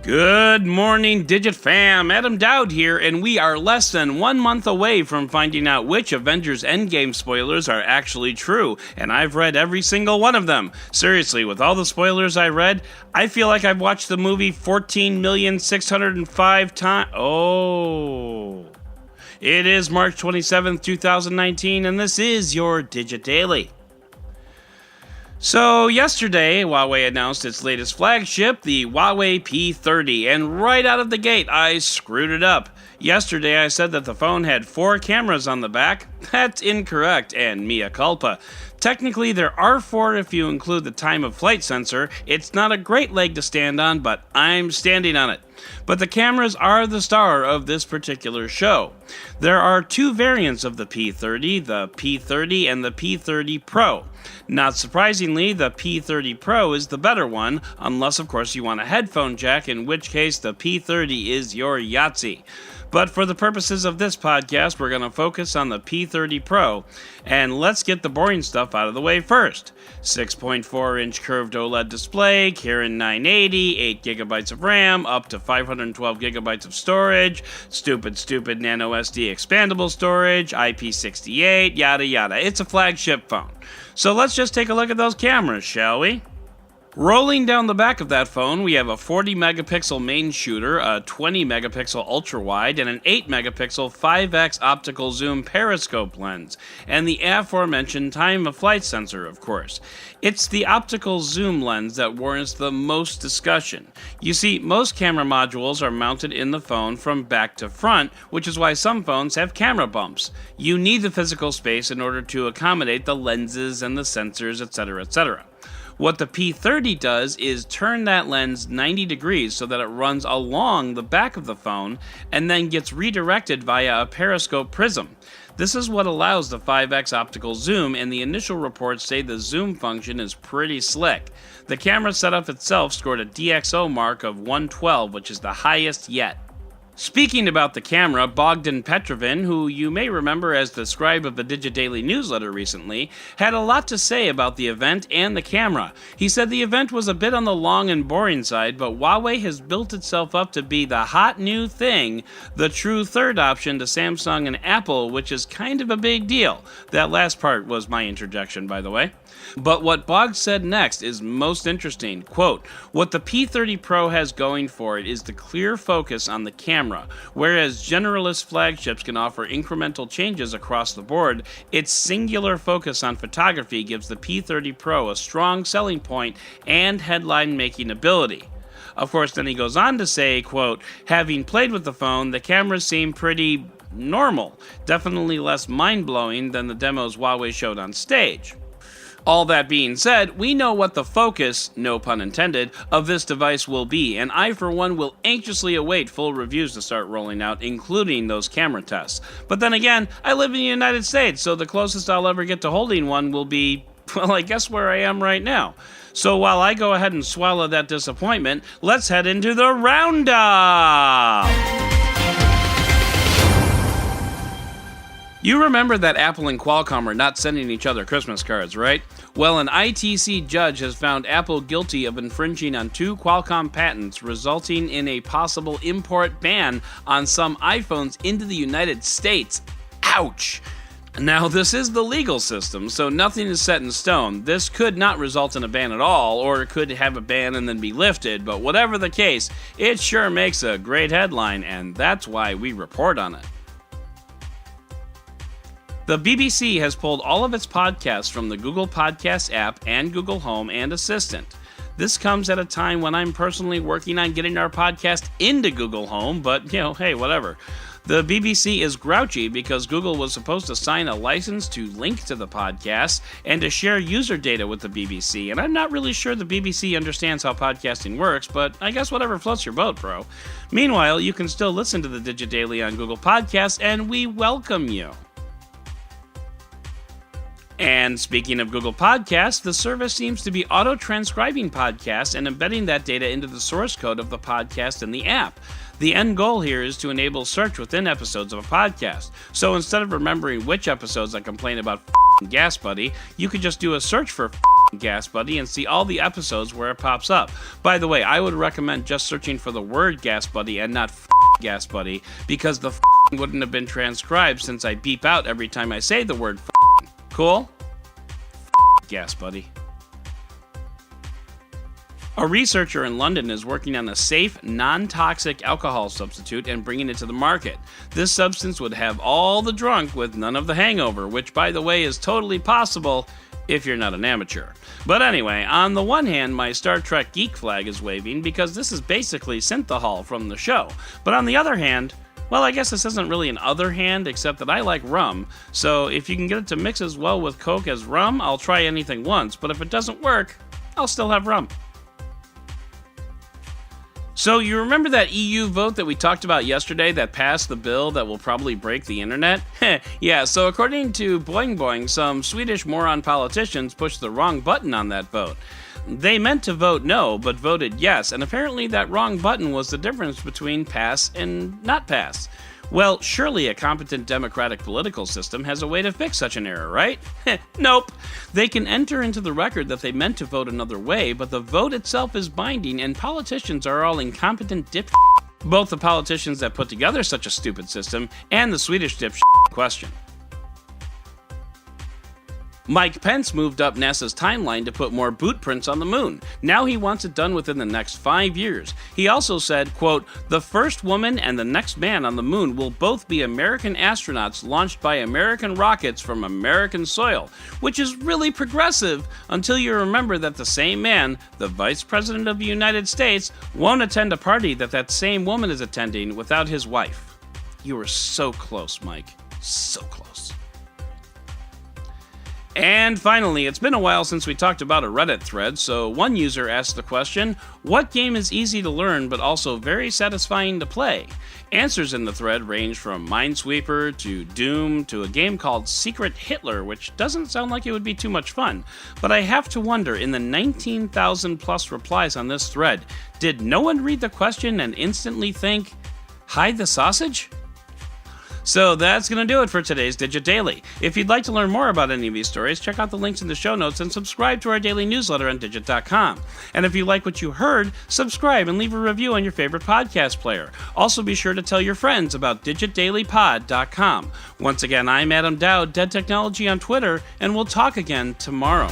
Good morning, Digit fam. Adam Dowd here, and we are less than 1 month away from finding out which Avengers Endgame spoilers are actually true, and I've read every single one of them. Seriously, with all the spoilers I read, I feel like I've watched the movie 14,605 times. Oh. It is March 27th, 2019, and this is your Digit Daily. So yesterday, Huawei announced its latest flagship, the Huawei P30, and right out of the gate, I screwed it up. Yesterday, I said that the phone had 4 cameras on the back. That's incorrect, and mea culpa. Technically, there are 4 if you include the time of flight sensor. It's not a great leg to stand on, but I'm standing on it. But the cameras are the star of this particular show. There are 2 variants of the P30 and the P30 Pro. Not surprisingly, the P30 Pro is the better one, unless of course you want a headphone jack, in which case the P30 is your Yahtzee. But for the purposes of this podcast, we're going to focus on the P30 Pro, and let's get the boring stuff out of the way first. 6.4-inch curved OLED display, Kirin 980, 8GB of RAM, up to 512GB of storage, stupid nano SD expandable storage, IP68, yada yada. It's a flagship phone. So let's just take a look at those cameras, shall we? Rolling down the back of that phone, we have a 40-megapixel main shooter, a 20-megapixel ultra-wide, and an 8-megapixel 5x optical zoom periscope lens, and the aforementioned time-of-flight sensor, of course. It's the optical zoom lens that warrants the most discussion. You see, most camera modules are mounted in the phone from back to front, which is why some phones have camera bumps. You need the physical space in order to accommodate the lenses and the sensors, etc., etc. What the P30 does is turn that lens 90 degrees so that it runs along the back of the phone and then gets redirected via a periscope prism. This is what allows the 5x optical zoom, and the initial reports say the zoom function is pretty slick. The camera setup itself scored a DxO mark of 112, which is the highest yet. Speaking about the camera, Bogdan Petrovin, who you may remember as the scribe of the Digit Daily newsletter recently, had a lot to say about the event and the camera. He said the event was a bit on the long and boring side, but Huawei has built itself up to be the hot new thing, the true third option to Samsung and Apple, which is kind of a big deal. That last part was my interjection, by the way. But what Bog said next is most interesting. Quote, "What the P30 Pro has going for it is the clear focus on the camera. Whereas generalist flagships can offer incremental changes across the board, its singular focus on photography gives the P30 Pro a strong selling point and headline-making ability." Of course, then he goes on to say, quote, "Having played with the phone, the cameras seem pretty normal, definitely less mind-blowing than the demos Huawei showed on stage." All that being said, we know what the focus, no pun intended, of this device will be, and I for one will anxiously await full reviews to start rolling out, including those camera tests. But then again, I live in the United States, so the closest I'll ever get to holding one will be, well, I guess where I am right now. So while I go ahead and swallow that disappointment, let's head into the roundup! You remember that Apple and Qualcomm are not sending each other Christmas cards, right? Well, an ITC judge has found Apple guilty of infringing on 2 Qualcomm patents, resulting in a possible import ban on some iPhones into the United States. Ouch! Now, this is the legal system, so nothing is set in stone. This could not result in a ban at all, or it could have a ban and then be lifted, but whatever the case, it sure makes a great headline, and that's why we report on it. The BBC has pulled all of its podcasts from the Google Podcasts app and Google Home and Assistant. This comes at a time when I'm personally working on getting our podcast into Google Home, but, hey, whatever. The BBC is grouchy because Google was supposed to sign a license to link to the podcast and to share user data with the BBC, and I'm not really sure the BBC understands how podcasting works, but I guess whatever floats your boat, bro. Meanwhile, you can still listen to the Digit Daily on Google Podcasts, and we welcome you. And speaking of Google Podcasts, the service seems to be auto-transcribing podcasts and embedding that data into the source code of the podcast in the app. The end goal here is to enable search within episodes of a podcast. So instead of remembering which episodes I complain about Gas Buddy, you could just do a search for Gas Buddy and see all the episodes where it pops up. By the way, I would recommend just searching for the word Gas Buddy and not Gas Buddy, because the wouldn't have been transcribed since I beep out every time I say the word Cool? Gas Buddy. A researcher in London is working on a safe, non-toxic alcohol substitute and bringing it to the market. This substance would have all the drunk with none of the hangover, which, by the way, is totally possible if you're not an amateur. But anyway, on the one hand, my Star Trek geek flag is waving because this is basically synthahol from the show. But on the other hand, well, I guess this isn't really an other hand, except that I like rum, so if you can get it to mix as well with Coke as rum, I'll try anything once, but if it doesn't work, I'll still have rum. So you remember that EU vote that we talked about yesterday that passed the bill that will probably break the internet? Yeah, so according to Boing Boing, some Swedish moron politicians pushed the wrong button on that vote. They meant to vote no, but voted yes, and apparently that wrong button was the difference between pass and not pass. Well, surely a competent democratic political system has a way to fix such an error, right? Nope. They can enter into the record that they meant to vote another way, but the vote itself is binding, and politicians are all incompetent dip. Both the politicians that put together such a stupid system and the Swedish dip question. Mike Pence moved up NASA's timeline to put more boot prints on the moon. Now he wants it done within the next 5 years. He also said, quote, "The first woman and the next man on the moon will both be American astronauts launched by American rockets from American soil," which is really progressive until you remember that the same man, the Vice President of the United States, won't attend a party that same woman is attending without his wife. You were so close, Mike. So close. And finally, it's been a while since we talked about a Reddit thread, so one user asked the question, what game is easy to learn but also very satisfying to play? Answers in the thread range from Minesweeper to Doom to a game called Secret Hitler, which doesn't sound like it would be too much fun. But I have to wonder, in the 19,000 plus replies on this thread, did no one read the question and instantly think, hide the sausage? So that's going to do it for today's Digit Daily. If you'd like to learn more about any of these stories, check out the links in the show notes and subscribe to our daily newsletter on Digit.com. And if you like what you heard, subscribe and leave a review on your favorite podcast player. Also be sure to tell your friends about DigitDailyPod.com. Once again, I'm Adam Dowd, Dead Technology on Twitter, and we'll talk again tomorrow.